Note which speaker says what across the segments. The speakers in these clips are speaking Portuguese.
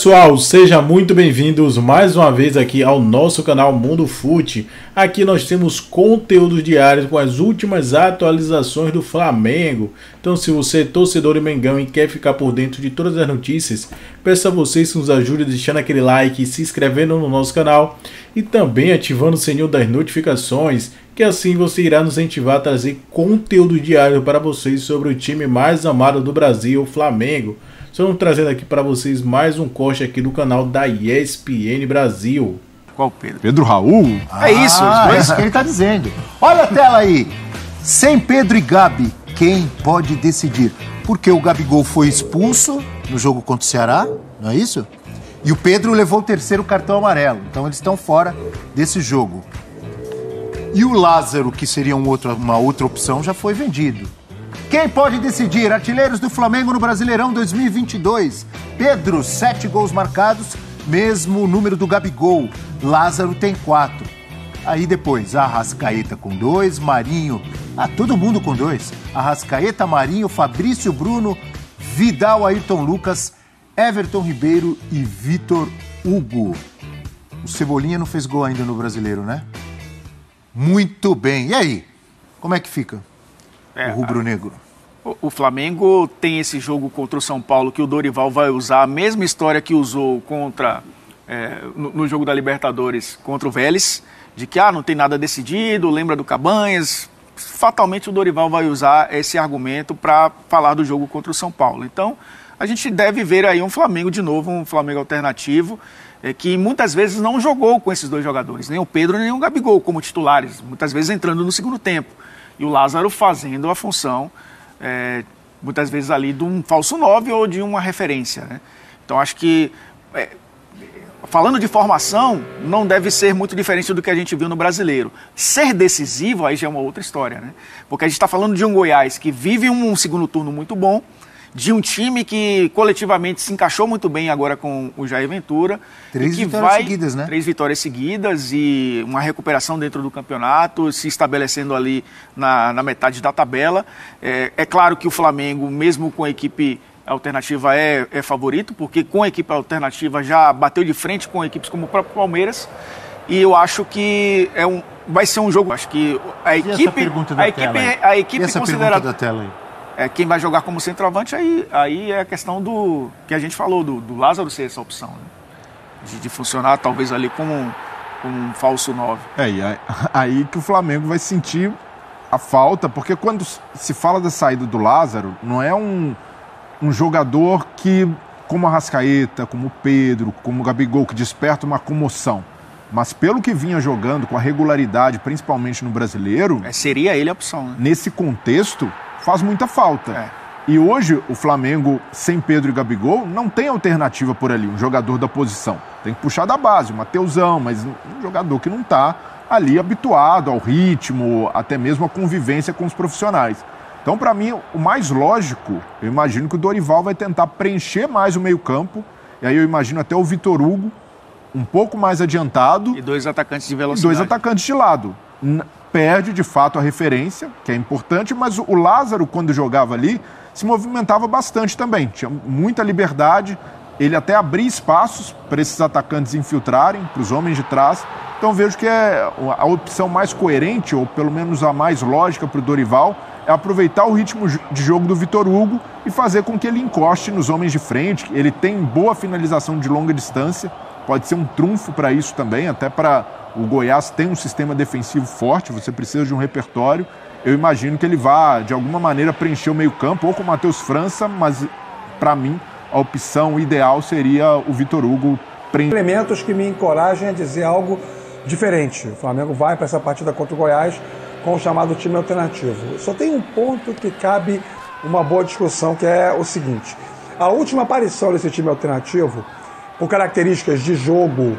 Speaker 1: pessoal, sejam muito bem-vindos mais uma vez aqui ao nosso canal Mundo Fute. Aqui nós temos conteúdos diários com as últimas atualizações do Flamengo. Então, se você é torcedor de Mengão e quer ficar por dentro de todas as notícias, peço a vocês que nos ajudem deixando aquele like, se inscrevendo no nosso canal e também ativando o sininho das notificações, que assim você irá nos incentivar a trazer conteúdo diário para vocês sobre o time mais amado do Brasil, o Flamengo. Estamos trazendo aqui para vocês mais um corte aqui do canal da ESPN Brasil.
Speaker 2: Qual Pedro?
Speaker 3: Pedro Raul?
Speaker 2: É isso,
Speaker 4: é isso que ele tá dizendo. Olha a tela aí. Sem Pedro e Gabi, quem pode decidir? Porque o Gabigol foi expulso no jogo contra o Ceará, não é isso? E o Pedro levou o terceiro cartão amarelo. Então eles estão fora desse jogo. E o Lázaro, que seria uma outra opção, já foi vendido. Quem pode decidir? Artilheiros do Flamengo no Brasileirão 2022. Pedro, 7 gols marcados, mesmo número do Gabigol. Lázaro tem 4. Aí depois, Arrascaeta com 2, Marinho, todo mundo com 2. Arrascaeta, Marinho, Fabrício, Bruno, Vidal, Ayrton Lucas, Everton Ribeiro e Vitor Hugo. O Cebolinha não fez gol ainda no Brasileiro, né? Muito bem. E aí? Como é que fica? O rubro-negro.
Speaker 2: O Flamengo tem esse jogo contra o São Paulo que o Dorival vai usar a mesma história que usou no jogo da Libertadores contra o Vélez, de que não tem nada decidido, lembra do Cabanhas. Fatalmente o Dorival vai usar esse argumento para falar do jogo contra o São Paulo. Então a gente deve ver aí um Flamengo de novo, um Flamengo alternativo, que muitas vezes não jogou com esses dois jogadores, nem o Pedro nem o Gabigol como titulares, muitas vezes entrando no segundo tempo. E o Lázaro fazendo a função, muitas vezes ali de um falso 9 ou de uma referência, né? Então acho que, falando de formação, não deve ser muito diferente do que a gente viu no Brasileiro. Ser decisivo aí já é uma outra história, né? Porque a gente está falando de um Goiás que vive um segundo turno muito bom, de um time que coletivamente se encaixou muito bem agora com o Jair Ventura.
Speaker 4: 3 vitórias seguidas, né?
Speaker 2: 3 vitórias seguidas e uma recuperação dentro do campeonato, se estabelecendo ali na metade da tabela. É claro que o Flamengo, mesmo com a equipe alternativa, é favorito, porque com a equipe alternativa já bateu de frente com equipes como o próprio Palmeiras. E eu acho que vai ser um jogo. Acho que a equipe considerada
Speaker 4: da tela aí.
Speaker 2: Quem vai jogar como centroavante, aí é a questão do que a gente falou, do Lázaro ser essa opção, né? De funcionar talvez ali como um falso 9.
Speaker 3: Aí que o Flamengo vai sentir a falta, porque quando se fala da saída do Lázaro, não é um jogador que, como a Arrascaeta, como o Pedro, como o Gabigol, que desperta uma comoção. Mas pelo que vinha jogando, com a regularidade, principalmente no Brasileiro...
Speaker 2: seria ele a opção, né?
Speaker 3: Nesse contexto, faz muita falta. E hoje, o Flamengo, sem Pedro e Gabigol, não tem alternativa por ali, um jogador da posição. Tem que puxar da base, o Mateusão, mas um jogador que não está ali habituado ao ritmo, até mesmo à convivência com os profissionais. Então, para mim, o mais lógico, eu imagino que o Dorival vai tentar preencher mais o meio-campo, e aí eu imagino até o Vitor Hugo um pouco mais adiantado.
Speaker 2: E 2 atacantes de velocidade.
Speaker 3: 2 atacantes de lado. Perde, de fato, a referência, que é importante, mas o Lázaro, quando jogava ali, se movimentava bastante também. Tinha muita liberdade, ele até abria espaços para esses atacantes infiltrarem, para os homens de trás. Então vejo que a opção mais coerente, ou pelo menos a mais lógica para o Dorival, é aproveitar o ritmo de jogo do Vitor Hugo e fazer com que ele encoste nos homens de frente. Ele tem boa finalização de longa distância, pode ser um trunfo para isso também, até para... O Goiás tem um sistema defensivo forte, você precisa de um repertório. Eu imagino que ele vá, de alguma maneira, preencher o meio-campo, ou com o Matheus França, mas, para mim, a opção ideal seria o Vitor Hugo preencher.
Speaker 5: Elementos que me encorajam a dizer algo diferente. O Flamengo vai para essa partida contra o Goiás com o chamado time alternativo. Só tem um ponto que cabe uma boa discussão, que é o seguinte. A última aparição desse time alternativo, por características de jogo,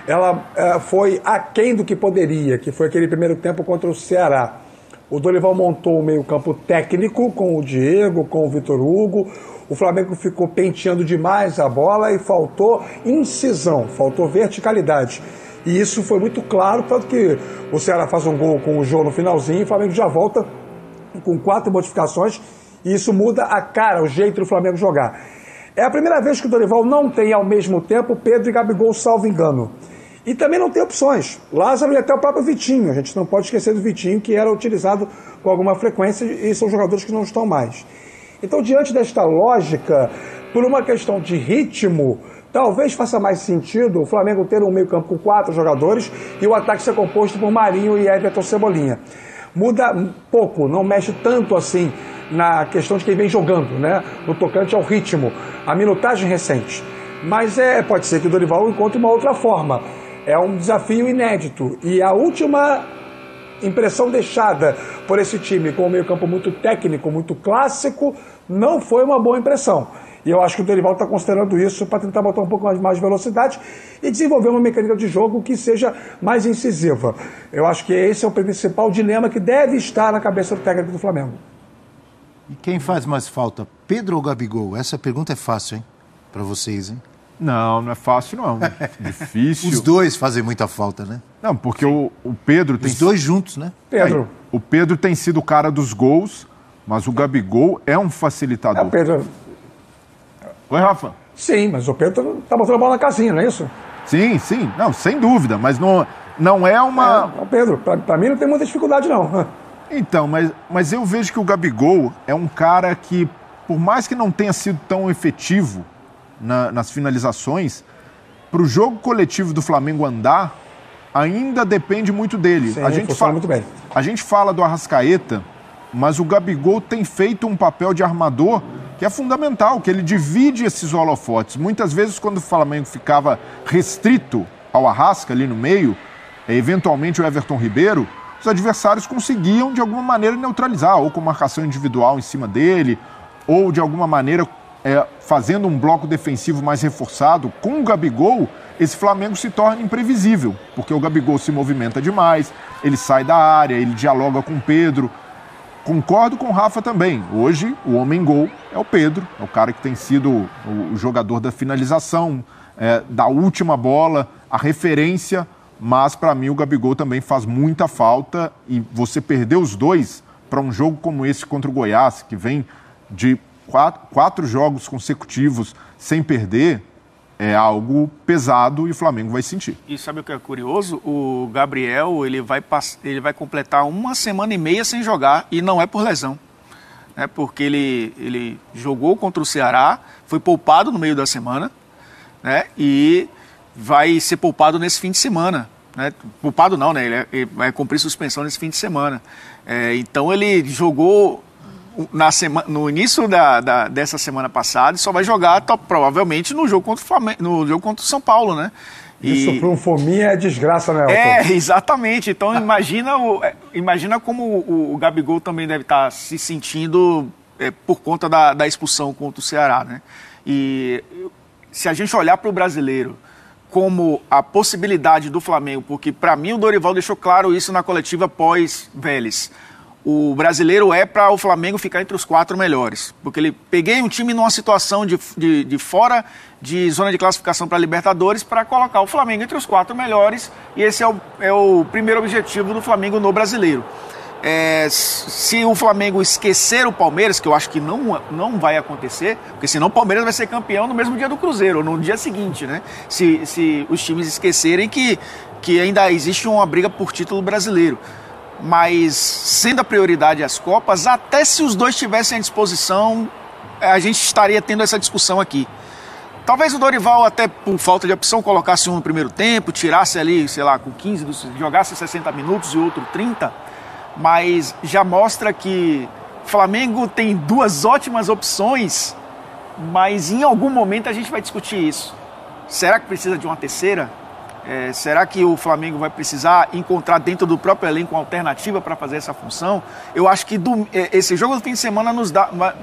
Speaker 5: ela foi aquém do que poderia, que foi aquele primeiro tempo contra o Ceará. O Dorival montou o meio-campo técnico com o Diego, com o Vitor Hugo. O Flamengo ficou penteando demais a bola e faltou incisão, faltou verticalidade. E isso foi muito claro, tanto que o Ceará faz um gol com o Jô no finalzinho e o Flamengo já volta com 4 modificações e isso muda a cara, o jeito do Flamengo jogar. É a primeira vez que o Dorival não tem ao mesmo tempo Pedro e Gabigol, salvo engano. E também não tem opções. Lázaro e até o próprio Vitinho. A gente não pode esquecer do Vitinho, que era utilizado com alguma frequência e são jogadores que não estão mais. Então, diante desta lógica, por uma questão de ritmo, talvez faça mais sentido o Flamengo ter um meio-campo com 4 jogadores e o ataque ser composto por Marinho e Everton Cebolinha. Muda pouco, não mexe tanto assim na questão de quem vem jogando, né? No tocante ao ritmo, a minutagem recente. Mas pode ser que o Dorival encontre uma outra forma. É um desafio inédito. E a última impressão deixada por esse time com um meio-campo muito técnico, muito clássico, não foi uma boa impressão. E eu acho que o Dorival está considerando isso para tentar botar um pouco mais de velocidade e desenvolver uma mecânica de jogo que seja mais incisiva. Eu acho que esse é o principal dilema que deve estar na cabeça do técnico do Flamengo.
Speaker 4: E quem faz mais falta, Pedro ou Gabigol? Essa pergunta é fácil, hein? Para vocês, hein?
Speaker 3: Não é fácil, não. Difícil.
Speaker 4: Os dois fazem muita falta, né?
Speaker 3: Não, porque o Pedro tem...
Speaker 4: Os dois juntos, né?
Speaker 5: Pedro.
Speaker 3: O Pedro tem sido o cara dos gols, mas o Gabigol é um facilitador.
Speaker 5: O Pedro...
Speaker 3: Oi, Rafa?
Speaker 5: Sim, mas o Pedro tá botando a bola na casinha, não é isso?
Speaker 3: Sim. Não, sem dúvida, mas não é uma...
Speaker 5: O Pedro, pra mim não tem muita dificuldade, não.
Speaker 3: Então, mas eu vejo que o Gabigol é um cara que, por mais que não tenha sido tão efetivo nas finalizações, para o jogo coletivo do Flamengo andar, ainda depende muito dele.
Speaker 5: Sim, funciona muito bem.
Speaker 3: A gente fala do Arrascaeta, mas o Gabigol tem feito um papel de armador que é fundamental, que ele divide esses holofotes. Muitas vezes, quando o Flamengo ficava restrito ao Arrasca ali no meio, eventualmente o Everton Ribeiro, os adversários conseguiam, de alguma maneira, neutralizar, ou com marcação individual em cima dele, ou, de alguma maneira, fazendo um bloco defensivo mais reforçado. Com o Gabigol, esse Flamengo se torna imprevisível, porque o Gabigol se movimenta demais, ele sai da área, ele dialoga com o Pedro. Concordo com o Rafa também. Hoje, o homem-gol é o Pedro, é o cara que tem sido o jogador da finalização, da última bola, a referência, mas para mim o Gabigol também faz muita falta e você perder os dois para um jogo como esse contra o Goiás, que vem de 4 jogos consecutivos sem perder, é algo pesado e o Flamengo vai sentir.
Speaker 2: E sabe o que é curioso? O Gabriel, ele vai completar 1 semana e meia sem jogar e não é por lesão. Né? Porque ele jogou contra o Ceará, foi poupado no meio da semana, né? E vai ser poupado nesse fim de semana. Né? Poupado não, né? Ele vai cumprir suspensão nesse fim de semana. Então ele jogou no início dessa semana passada e só vai jogar provavelmente no jogo contra o Flamengo, no jogo contra o São Paulo, né?
Speaker 5: Isso para um fominha é desgraça, né, Elton?
Speaker 2: Exatamente. Então imagina como o Gabigol também deve estar se sentindo por conta da expulsão contra o Ceará, né? E se a gente olhar para o brasileiro como a possibilidade do Flamengo, porque para mim o Dorival deixou claro isso na coletiva pós-Vélez. O brasileiro é para o Flamengo ficar entre os 4 melhores. Porque ele peguei um time numa situação de fora de zona de classificação para Libertadores para colocar o Flamengo entre os 4 melhores. E esse é o primeiro objetivo do Flamengo no brasileiro. Se o Flamengo esquecer o Palmeiras, que eu acho que não vai acontecer, porque senão o Palmeiras vai ser campeão no mesmo dia do Cruzeiro, ou no dia seguinte, né? Se os times esquecerem que ainda existe uma briga por título brasileiro. Mas, sendo a prioridade as Copas, até se os dois tivessem à disposição, a gente estaria tendo essa discussão aqui. Talvez o Dorival, até por falta de opção, colocasse um no primeiro tempo, tirasse ali, sei lá, com 15, jogasse 60 minutos e outro 30, mas já mostra que o Flamengo tem 2 ótimas opções, mas em algum momento a gente vai discutir isso. Será que precisa de uma terceira? Será que o Flamengo vai precisar encontrar dentro do próprio elenco uma alternativa para fazer essa função? Eu acho que esse jogo do fim de semana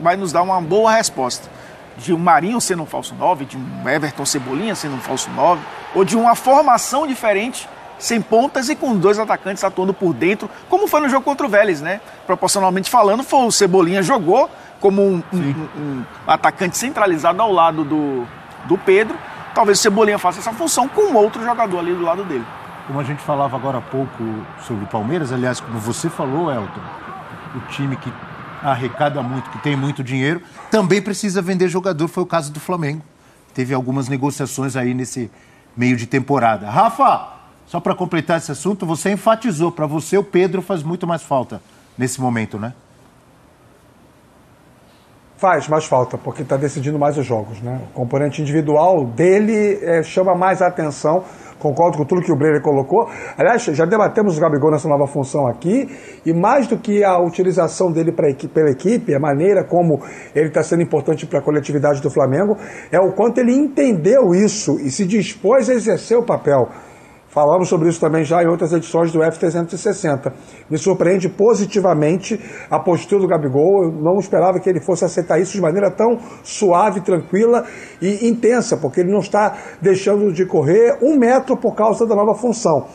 Speaker 2: vai nos dar uma boa resposta. De um Marinho sendo um falso 9, de um Everton Cebolinha sendo um falso 9, ou de uma formação diferente, sem pontas e com 2 atacantes atuando por dentro, como foi no jogo contra o Vélez, né? Proporcionalmente falando, o Cebolinha jogou como um atacante centralizado ao lado do Pedro. Talvez o Cebolinha faça essa função com outro jogador ali do lado dele.
Speaker 4: Como a gente falava agora há pouco sobre o Palmeiras, aliás, como você falou, Elton, o time que arrecada muito, que tem muito dinheiro, também precisa vender jogador, foi o caso do Flamengo. Teve algumas negociações aí nesse meio de temporada. Rafa, só para completar esse assunto, você enfatizou, para você o Pedro faz muito mais falta nesse momento, né?
Speaker 5: Faz mais falta, porque está decidindo mais os jogos, né? O componente individual dele chama mais a atenção. Concordo com tudo que o Breyer colocou. Aliás, já debatemos o Gabigol nessa nova função aqui, e mais do que a utilização dele pela equipe, a maneira como ele está sendo importante para a coletividade do Flamengo, é o quanto ele entendeu isso e se dispôs a exercer o papel. Falamos sobre isso também já em outras edições do F360. Me surpreende positivamente a postura do Gabigol. Eu não esperava que ele fosse aceitar isso de maneira tão suave, tranquila e intensa, porque ele não está deixando de correr 1 metro por causa da nova função.